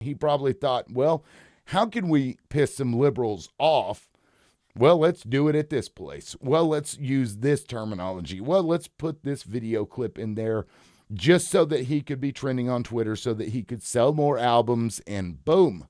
He probably thought, well, how can we piss some liberals off? Well, let's do it at this place. Well, let's use this terminology. Well, let's put this video clip in there just so that he could be trending on Twitter, so that he could sell more albums, and boom.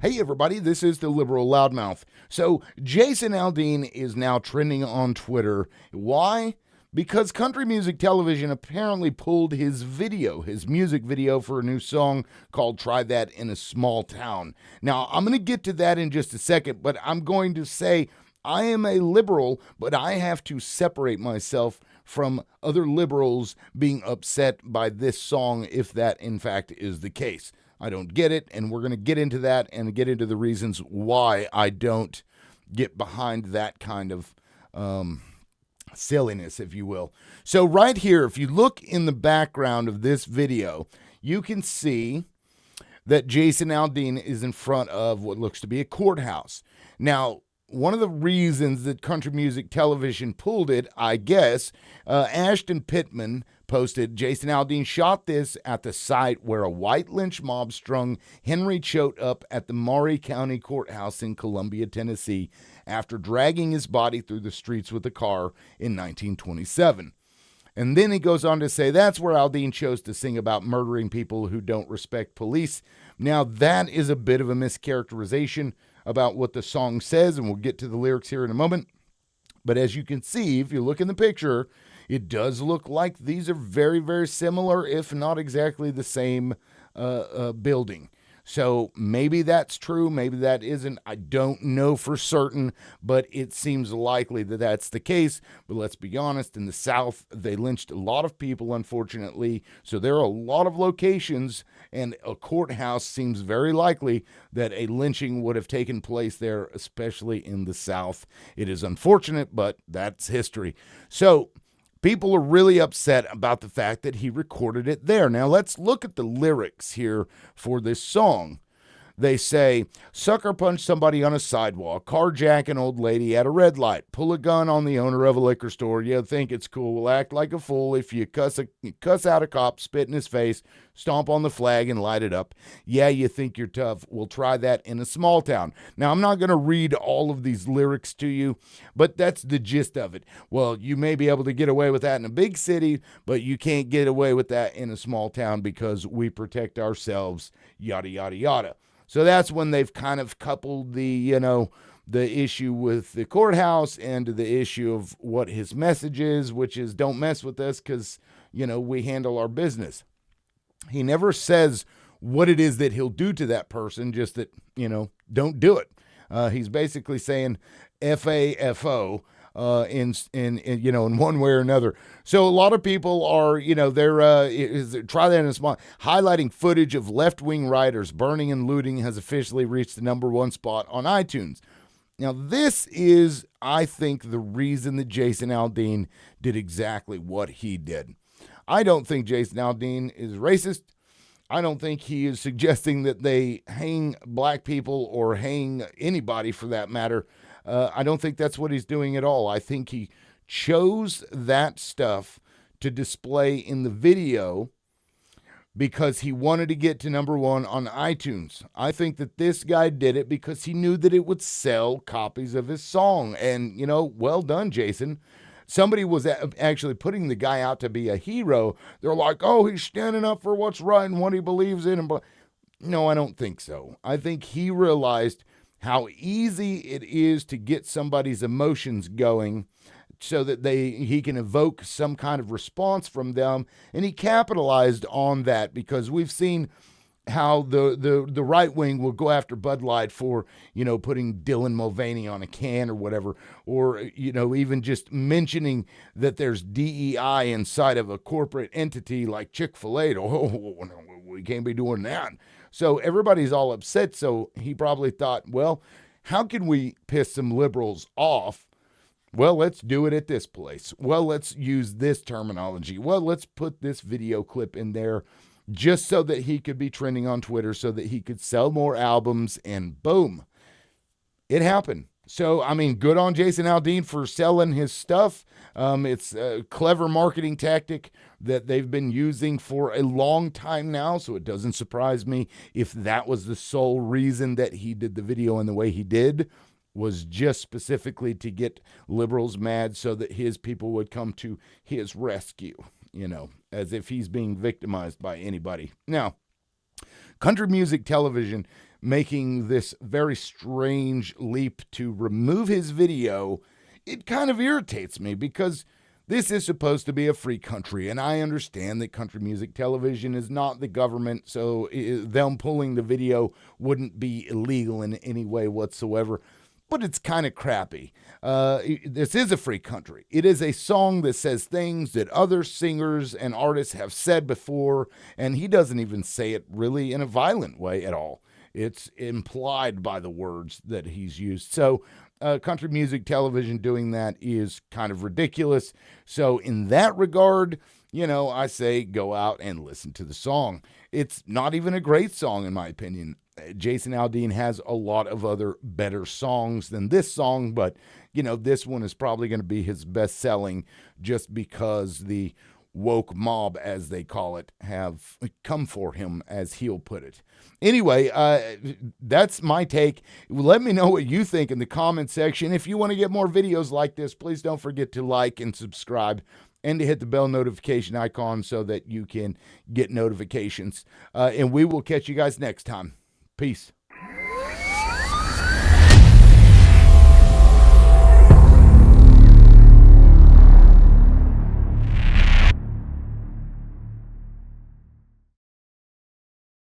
Hey everybody, this is the Liberal Loudmouth. So Jason Aldean is now trending on Twitter. Why? Because Country Music Television apparently pulled his music video for a new song called Try That in a Small Town. Now, I'm going to get to that in just a second, but I'm going to say I am a liberal, but I have to separate myself from other liberals being upset by this song if that in fact is the case. I don't get it, and we're going to get into that and get into the reasons why I don't get behind that kind of silliness, if you will. So right here, if you look in the background of this video, you can see that Jason Aldean is in front of what looks to be a courthouse. Now, one of the reasons that Country Music Television pulled it, I guess, Ashton Pittman posted, Jason Aldean shot this at the site where a white lynch mob strung Henry Choate up at the Maury County Courthouse in Columbia, Tennessee, after dragging his body through the streets with a car in 1927. And then he goes on to say that's where Aldean chose to sing about murdering people who don't respect police. Now, that is a bit of a mischaracterization about what the song says, and we'll get to the lyrics here in a moment. But as you can see, if you look in the picture, it does look like these are very, very similar, if not exactly the same building. So maybe that's true, maybe that isn't. I don't know for certain, but it seems likely that that's the case. But let's be honest, in the South, they lynched a lot of people, unfortunately. So there are a lot of locations, and a courthouse seems very likely that a lynching would have taken place there, especially in the South. It is unfortunate, but that's history. So people are really upset about the fact that he recorded it there. Now, let's look at the lyrics here for this song. They say, sucker punch somebody on a sidewalk, carjack an old lady at a red light, pull a gun on the owner of a liquor store. You think it's cool, will act like a fool if you cuss out a cop, spit in his face, stomp on the flag and light it up. Yeah, you think you're tough. We'll try that in a small town. Now, I'm not going to read all of these lyrics to you, but that's the gist of it. Well, you may be able to get away with that in a big city, but you can't get away with that in a small town because we protect ourselves, yada, yada, yada. So that's when they've kind of coupled the issue with the courthouse and the issue of what his message is, which is don't mess with us because, we handle our business. He never says what it is that he'll do to that person, just that, don't do it. He's basically saying F-A-F-O. In one way or another. So a lot of people are, they're try that in a small, highlighting footage of left-wing rioters burning and looting has officially reached the #1 spot on iTunes. Now, this is, I think, the reason that Jason Aldean did exactly what he did. I don't think Jason Aldean is racist. I don't think he is suggesting that they hang black people or hang anybody for that matter. I don't think that's what he's doing at all. I think he chose that stuff to display in the video because he wanted to get to #1 on iTunes. I think that this guy did it because he knew that it would sell copies of his song. And, well done, Jason. Somebody was actually putting the guy out to be a hero. They're like, oh, he's standing up for what's right and what he believes in. No, I don't think so. I think he realized how easy it is to get somebody's emotions going so that he can evoke some kind of response from them. And he capitalized on that because we've seen how the right wing will go after Bud Light for, putting Dylan Mulvaney on a can or whatever, or, even just mentioning that there's DEI inside of a corporate entity like Chick-fil-A. Oh, we can't be doing that. So everybody's all upset. So he probably thought, well, how can we piss some liberals off? Well, let's do it at this place. Well, let's use this terminology. Well, let's put this video clip in there just so that he could be trending on Twitter, so that he could sell more albums, and boom, it happened. So, I mean, good on Jason Aldean for selling his stuff. It's a clever marketing tactic that they've been using for a long time now. So it doesn't surprise me if that was the sole reason that he did the video in the way he did, was just specifically to get liberals mad so that his people would come to his rescue, as if he's being victimized by anybody. Now, country music television making this very strange leap to remove his video, it kind of irritates me because this is supposed to be a free country, and I understand that country music television is not the government, so them pulling the video wouldn't be illegal in any way whatsoever. But it's kind of crappy. This is a free country. It is a song that says things that other singers and artists have said before, and he doesn't even say it really in a violent way at all. It's implied by the words that he's used. So country music television doing that is kind of ridiculous. So in that regard, I say go out and listen to the song. It's not even a great song, in my opinion. Jason Aldean has a lot of other better songs than this song, but, this one is probably going to be his best selling just because the woke mob, as they call it, have come for him, as he'll put it. Anyway, that's my take. Let me know what you think in the comment section. If you want to get more videos like this, please don't forget to like and subscribe and to hit the bell notification icon so that you can get notifications. And we will catch you guys next time. Peace.